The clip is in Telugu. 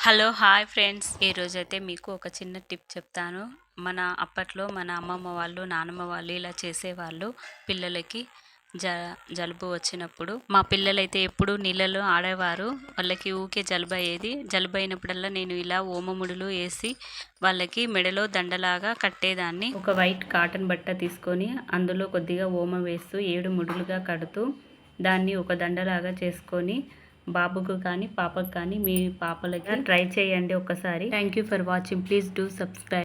హలో హాయ్ ఫ్రెండ్స్, ఈరోజైతే మీకు ఒక చిన్న టిప్ చెప్తాను. అప్పట్లో మన అమ్మమ్మ వాళ్ళు, నానమ్మ వాళ్ళు ఇలా చేసేవాళ్ళు పిల్లలకి జలుబు వచ్చినప్పుడు. మా పిల్లలైతే ఎప్పుడు నీళ్ళలో ఆడేవారు. వాళ్ళకి ఊకే జలుబు అయ్యేది. జలుబు అయినప్పుడల్లా నేను ఇలా ఓమముడులు వేసి వాళ్ళకి మెడలో దండలాగా కట్టేదాన్ని. ఒక వైట్ కాటన్ బట్ట తీసుకొని అందులో కొద్దిగా ఓమ వేస్తూ 7 ముడులుగా కడుతూ దాన్ని ఒక దండలాగా చేసుకొని బాబుకు కానీ పాపకు కానీ మీ పాపలకి ట్రై చేయండి ఒకసారి. Thank you for watching. Please do subscribe.